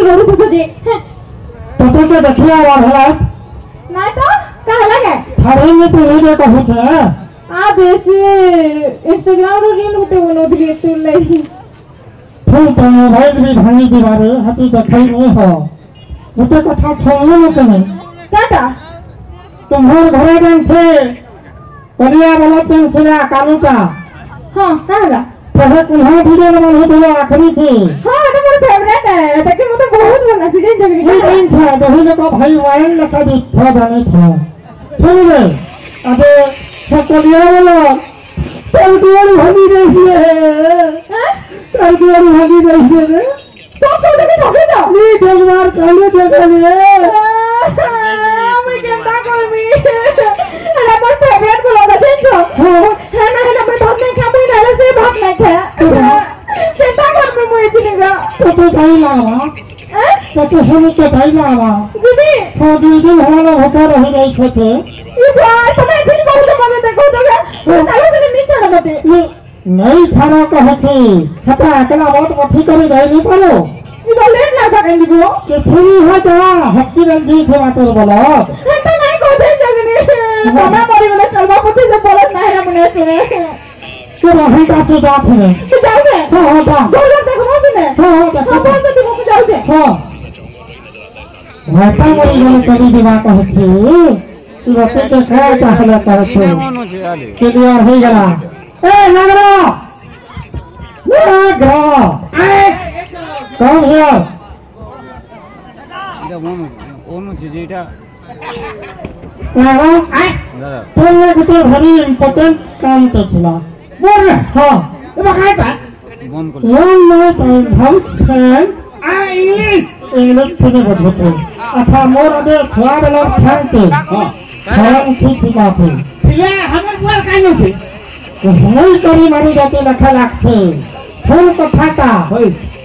Road से सजे तो के देखिया और हला ना तो कहा लगे थारे में तो ये कहू छे आ देसी इंस्टाग्राम रो रील उठे बनो दिए तू लई तुम तो मोबाइल भी भांगी दीवारे हती देखई नहीं हो उते कथा छोड़ो न कने काटा तुम्हारे घरे दिन से परिया वाला दिन से कालू का हां कहला पहले कुल्हा वीडियो बना दिया आखिरी थी हां это मेरा फेवरेट है ताकि मुझे बहुत बोलना सीजन जल्दी ये दिन था दही को भाई वायरल लगा दी था जाने था सुन ले अबे सकोलिया वाला तलगोरी भागी रही है तलगोरी भागी रही है सब को लेके ठोके जाओ ये भगवान काले देखे ले मैं कहता कोई भी अरे पर फेवरेट को लगा दें जो है ना है ना मैं बहुत नहीं खाती नाले से बहुत नहीं खाया कहता कर मैं मुझे चिनेगा तो तू भाई लावा तो तू हम के भाई लावा दीदी तो दीदी हमारा होकर रह गई थे ये भाई तो मैं जिन बहुत मजे देखो तो सालों से नहीं चढ़ा मते नहीं छाड़ा कहे थी खता अकेला बहुत मठी करी गई नहीं पालो सिगरेट ना खा गई वो कि फ्री है जा हक्की रंग दी थे मातर बोलो तो नहीं को दे जगने हमें मरी वाला चलवा पति से बोला नहीं ना मने सुने कि रही का से बात है कि जाओ से हां हां बोल देखो मत ने हां देखो कौन से तुम जाओ से हां घाटा मरी गई करी दिवा कहे थी रोते के खाया चाहला करते के लिए हो गया ए नागरा नागरा कम हियर এটা ওনো যেটা नागरा দাদা तुमने कुछ very important काम तो चला बोल हाँ এবার খাই তা বন্ধ করো one night I help friend English सुने बोलते अच्छा मोर अबे थोड़ा बेला खाते हाँ ठीक बात है ইয়া আমার বল কাই নথি नहीं करी मारी जाते लखा लागते फूल को खाता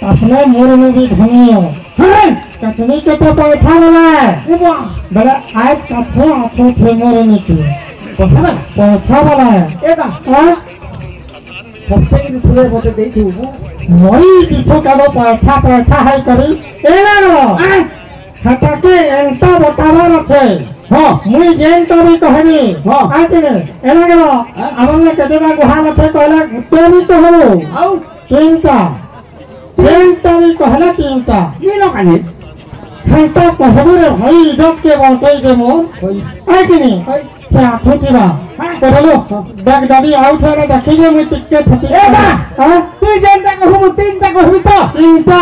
अपने मोर में भी धनियो कतनी के तो पैसा वाला है बड़ा आज कथे आछो थे मोर में की पैसा वाला है এদা हाँ सबसे इन फुले बोते देई थी वही पीछे का वो पैसा है करी ए ना रो खाता के एंटा बतावा रखे हाँ मुई जेन तो भी कहनी हाँ आते ने एना करो हमने कदेवा गुहा मथे कहला तेरी तो हो আউ चिंता चिंता भी कहला चिंता কি নকানি घंटा कहबो रे भाई इज्जत के बात है मोर है कि नहीं क्या ठोकीबा चलो बैग दादी आउट है देखिए मैं टिकट थी এ বা हां তুই যেনটা কহবু তিনটা কহবি তো चिंता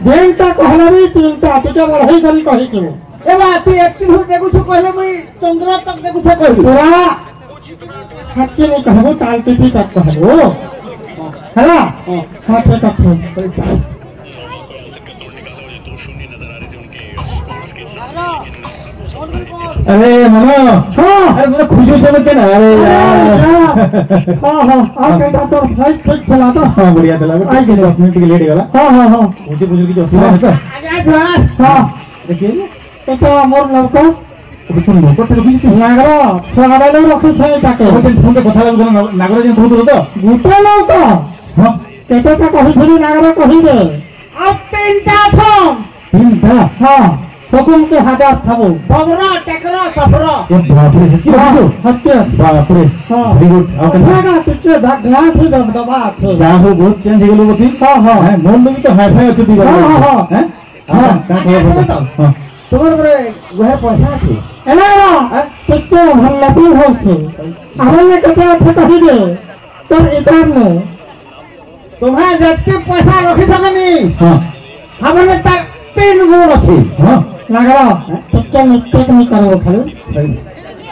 जेनटा कहला भी चिंता तुझे बढ़ई करी कही क्यों এবার তুই একটি হুর দেখুছু কইলে মুই চন্দ্র তক দেখুছে কইবি पूरा हक्के नहीं कहबो टालते भी तक कहबो हैला हां ठीक है अरे मनो हां अरे मुझे खुजू चमके ना अरे यार हां हां आप कहता तो सही ठीक चला तो हाँ बढ़िया चला आई के 10 मिनट के लेट गया हां हां हां मुझे बुजुर्ग की चौकी है तो আগে ধর हां देखिए तो मोर लड़का तुम लोग तो भी तुम नागरा थोड़ा वाले रखे छे ताके फोन पे কথা লাগলো নাগরা যে বহুত হলো তো गुटा लौका हां केटा का कहि थी नागरा कहि दे আপ তিনটা আছো তিনটা हां हुकुम के हजार थाबो বগরা টেকরা সফরা ये बाप रे की बात हत्या बाप रे हां वेरी गुड आओ कर खाना चिट्टे झगड़ा थी दबदबा छे जा हो बहुत चेंज हो गलो बती हां हां है मन में तो हाई फाई होती दी हाँ, हाँ, हाँ। हैं हां का खबर हां তোমার ঘরে ঘরে পয়সা আছে एना चिट्टे भल्लती होছে हमने केटा थे कहि दे तो इधर ने তোমরা যেতে পয়সা রাখি থাকেনি हां हमने তার তিন গুণ আছে हां नागरा चिट्टे मिस्टेक नहीं करो खाली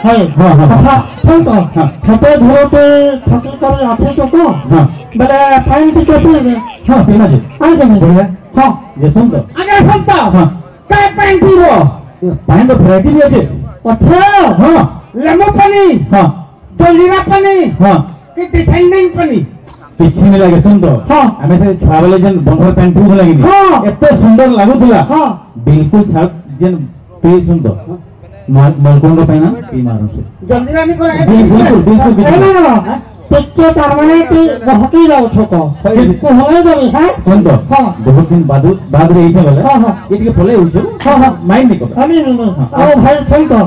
है हां हां अच्छा फोन तो हाँ। खते धोते खते कर आछे तो को हां बले फाइन टिकट ले हां ठीक আছে आई जाने बढ़िया हां ये सुन तो আগে ফোনটা हां কাই প্যান্ট দিব पैंट वैरायटी भी আছে अच्छा हां লেমন পানি हां জলজিরা পানি हां কি ডিজাইনিং পানি पिछी में लगे सुन तो हाँ। हमें से छावले जन बंधर पैंट पूछ लगी हाँ। इतने सुंदर लागू थला हाँ। बिल्कुल छाप जन पे सुन तो मलकों का पहना ई मारो से জলজিরা নি করে बिल्कुल बिल्कुल एना बिल्कुल ना टिक्के परमाने की बहुत ही रहो छको को होले दो है सुन तो हां बहुत दिन बाद रे इसे बोले हां ये टिके पले उछो हां माइंड नहीं कर अमी नहीं आओ भाई सुन तो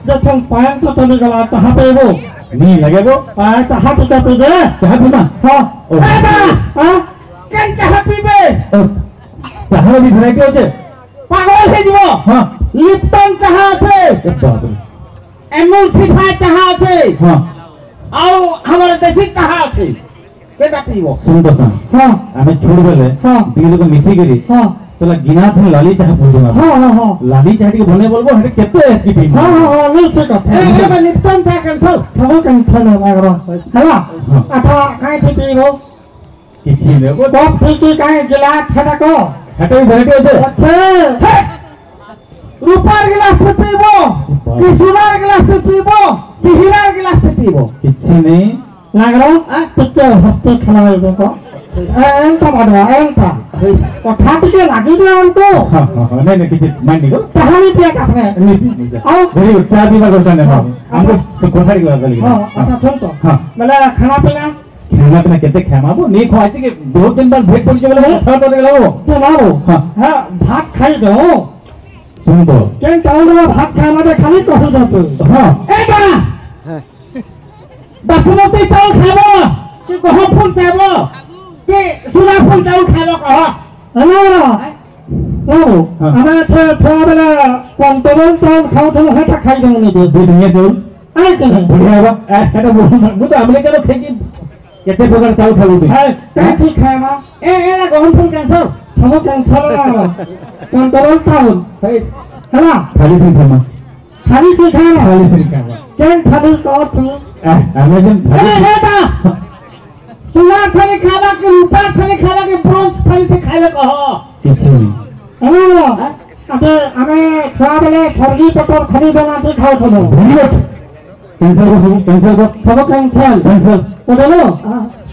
जो तुम पान तो चले गला कहां पे वो नहीं लगे वो आ कहां पे पे दे चाह पीना हां हां কেন চাহা পিবে चाह भी वैरायटी আছে পাগল হয়ে যাব हां লিপটন চাহা আছে बाप रे এমুলসিফাই চাহা আছে हां আও আমার দেশি চাহা আছে কেটা পিব सुन तो सा हां हमें छोड़ देले हां दिल को मिसी करी हां साला गिना थे लाली चाह पूछ ना हां हां लाली चाह के बने बोलबो हटे केते की पी हां हां नहीं ठीक है এ লিপটন চা ক্যান্সেল खबर कहीं खाना लग रहा है अथा काहे थी पीबो किछि ने को कप थी की काहे गिलास खड़ा को हटे वैरायटी আছে अच्छा রূপার গ্লাসে পিব কি সোনার গ্লাসে পিব কি হীরার গ্লাসে পিব किछि नहीं लग रहा टिक्के हफ्ते खाना है देखो एंटा बढ़वा एंटा और खाट के लगी दे उनको हां हां नहीं किछि माइंड नहीं कर कहानी पे काटने नहीं आओ वेरी गुड चाह पीवा करता है हमको कोठारी की बात हां अच्छा सुन तो हां मतलब खाना पीना खाना पीना केते खेमाबो नहीं खवाइते के दो दिन बाद भेट पड़ गेलो खा पड़ गेलो तो लाओ हां हां भात खाई दो सुन तो केन टाउन में भात खाना दे खाली कहू दो हां এই না বাসমতি চাউল খাব কি গহম ফুল চাব কি সোনা ফুল চাউল খাব কহ हेलो लाओ हमें थे थोड़ा बेला कंट्रोल टाउन खाओ तो है ता खाई दो नहीं दे दे दुनिया जोल आई के बढ़िया बा एटा मु तो हमले केनो खेकी केते प्रकार चाउ खाबो दे है काय ठीक है मां এ এরা গহম ফুল ক্যান্সেল खबर कैंसल ना कंट्रोल टाउन এই है ना खाली दिन खामा खाली ठीक है ना खाली दिन खामा केन खाली को तू अमेजन এ खाली এটা সোনার থালি খাবা কি রূপার থালি খাবা কি ব্রোঞ্জ থালিতে খাইবে কহ किछि नहीं हेलो अबे हमें थोड़ा बेला ठगी पटर खरीद ना के खाओ तो भेट कैंसिल कर सब कैंसिल कर खबर कैंसल कैंसिल तो बोलो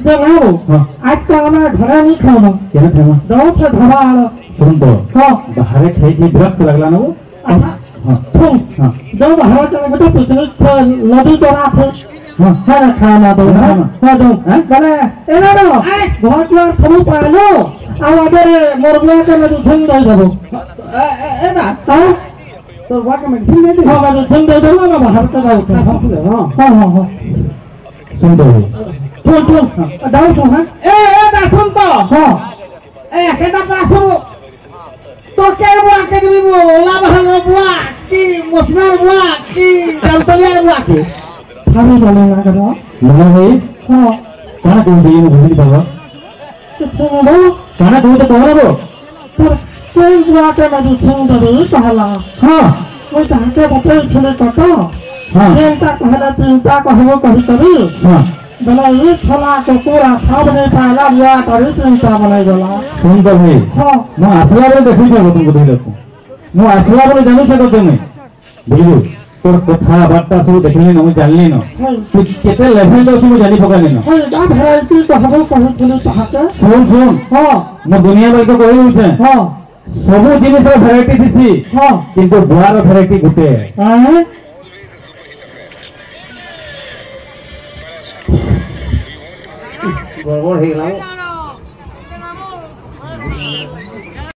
दे लाओ हां आज का हमें घर नहीं खाओ केना खामा दो से ढबा आलो सुन तो हां बाहर खाई के विरक्त लगला ना वो अच्छा हां तुम हां दो बाहर चले बेटा पिकनिक थे नदी तो रात हां है ना खाना दो हाँ, हां दो बोले ए ना नो बहुत बार थमु पालो आ अबे मोरबिया के नदी झंग दे दो এ না हां তোর ওয়াকে মেডিসিন দে দে हां मैं झंग दे दो ना बाहर का जाओ हां हां हां सुन तो तुम जाओ तुम हां এ এটা শুন তো हां এ কেটা পাসু তো কে বুয়া কে দিবি ওলা বাহার বুয়া কি মসনার বুয়া কি জালতলিয়ার বুয়া কি खाली बोले ना करो लगा है हां काना तुम दिए मुझे बाबा तुम वो काना तुम तो कहला बो पर कोई बुआ के नदी झंग दे कहला हां वो चाहते बते छले कतो हां चिंता कहला चिंता कहबो कहि करी हां बोला ये छला के पूरा खाब नहीं पाला बुआ करी चिंता बनाई बोला सुन तो भाई हां मु आसला बरे देखु छ तुमको देले को मु आसला बरे जानु छ तुम बुझलु तोर कथा बार्ता सब देखली न मु जानली न तू केते लेवल दो तू जानी पकाली न ओए दा भेराइटी कहबो कहि छले चाहते सुन सुन हां मु दुनिया भर को कहि उछे हां सब जिनिस रो वैरायटी दिसी हां किंतु बुआ रो वैरायटी गुटे हैं গড়বড় হয়ে গেল